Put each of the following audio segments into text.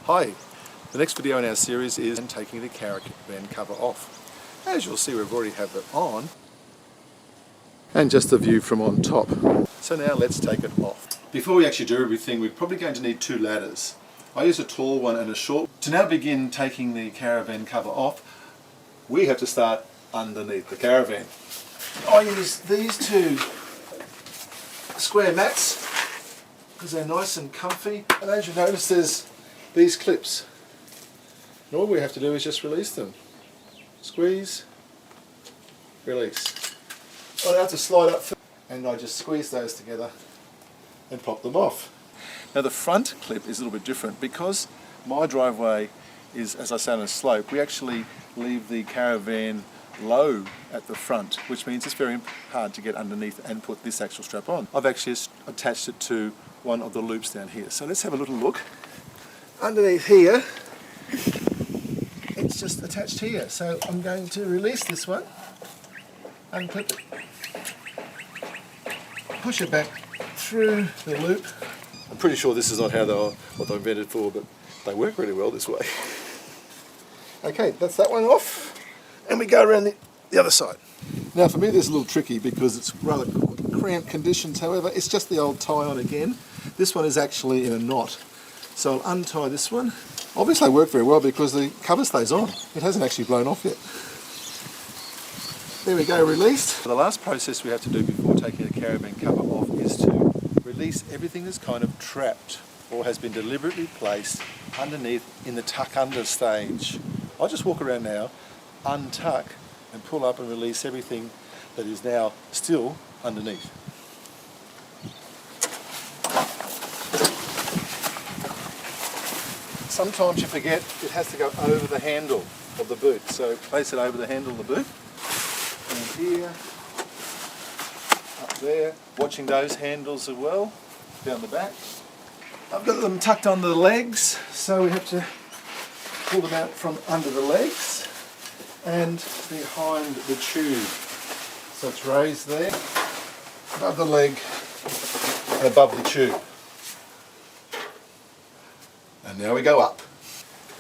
Hi, the next video in our series is taking the Caravan cover off. As you'll see, we've already have it on, and just the view from on top. So now let's take it off. Before we actually do everything, we're probably going to need two ladders. I use a tall one and a short. To now begin taking the Caravan cover off, we have to start underneath the Caravan. I use these two square mats because they're nice and comfy, and as you notice there's these clips, and all we have to do is just release them. Squeeze, release. I have to slide up and I just squeeze those together and pop them off. Now the front clip is a little bit different because my driveway is, as I say, on a slope. We actually leave the Caravan low at the front, which means it's very hard to get underneath and put this actual strap on. I've actually attached it to one of the loops down here. So let's have a little look. Underneath here, it's just attached here. So I'm going to release this one, unclip it, push it back through the loop. I'm pretty sure this is not how what they're invented for, but they work really well this way. Okay, that's that one off, and we go around the other side. Now for me this is a little tricky because it's rather cramped conditions. However, it's just the old tie on again. This one is actually in a knot. So I'll untie this one. Obviously they work very well because the cover stays on. It hasn't actually blown off yet. There we go, released. The last process we have to do before taking the Caravan cover off is to release everything that's kind of trapped or has been deliberately placed underneath in the tuck under stage. I'll just walk around now, untuck and pull up and release everything that is now still underneath. Sometimes you forget it has to go over the handle of the boot. So place it over the handle of the boot. And here, up there, watching those handles as well, down the back. I've got them tucked under the legs, so we have to pull them out from under the legs and behind the tube. So it's raised there, above the leg and above the tube. And now we go up,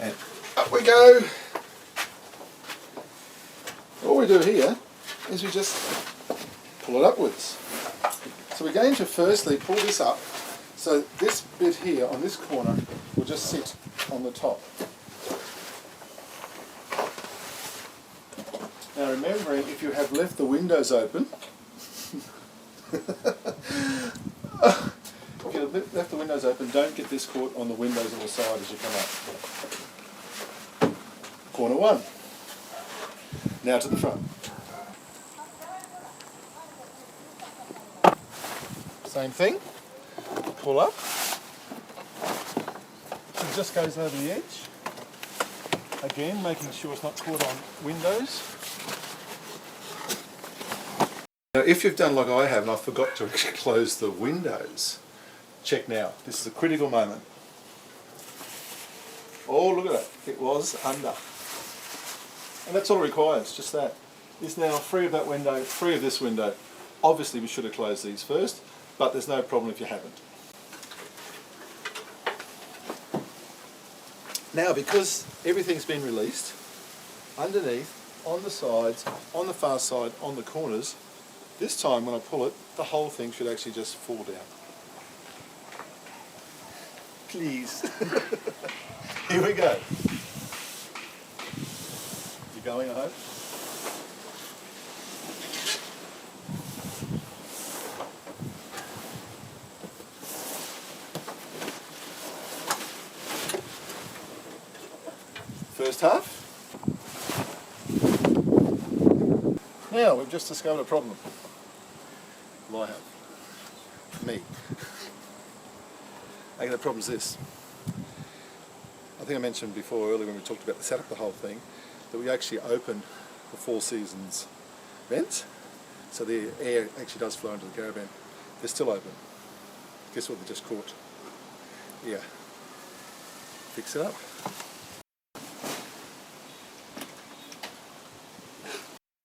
and up we go. All we do here is we just pull it upwards. So we're going to firstly pull this up, so this bit here on this corner will just sit on the top. Now remembering, if you have left the windows open, if you've left the windows open, don't get this caught on the windows on the side as you come up. Corner one. Now to the front. Same thing. Pull up. It just goes over the edge. Again, making sure it's not caught on windows. Now, if you've done like I have and I forgot to close the windows, check now. This is a critical moment. Oh, look at that. It was under. And that's all it requires, just that. It's now free of that window, free of this window. Obviously we should have closed these first, but there's no problem if you haven't. Now, because everything's been released, underneath, on the sides, on the far side, on the corners, this time when I pull it, the whole thing should actually just fall down. Please. Here we go. You're going, I hope? First half. Now we've just discovered a problem. Well, I have. Me. Okay, the problem's this. I think I mentioned before earlier when we talked about the setup of the whole thing, that we actually open the Four Seasons vents, so the air actually does flow into the Caravan. They're still open. Guess what they just caught? Yeah. Fix it up.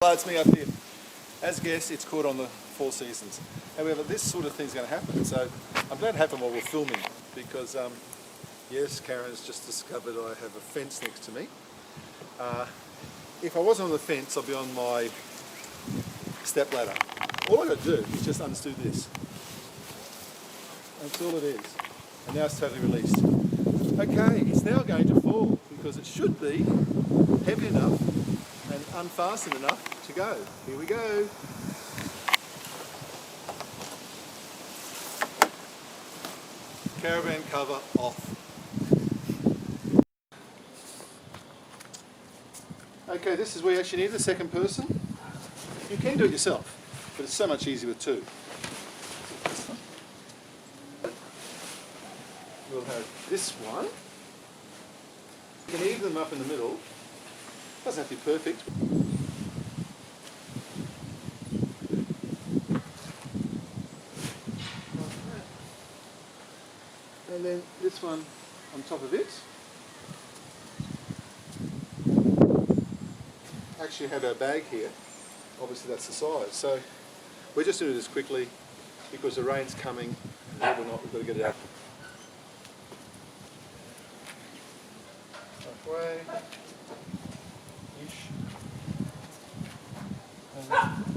Well, it's me up here. As guessed, it's caught on the Four Seasons. However, this sort of thing's going to happen, so I'm glad it happened while we're filming, because Yes, Karen's just discovered I have a fence next to me. If I wasn't on the fence, I'd be on my step ladder. All I got to do is just undo this. That's all it is. And now it's totally released. Okay, it's now going to fall because it should be heavy enough and unfastened enough to go. Here we go. Caravan cover off. Okay, this is where you actually need the second person. You can do it yourself, but it's so much easier with two. We'll have this one. You can even them up in the middle. Doesn't have to be perfect. And then this one on top of it. Actually have our bag here. Obviously that's the size. So we're just doing this quickly because the rain's coming. Whether or not, we've got to get it out. Halfway. Ish. And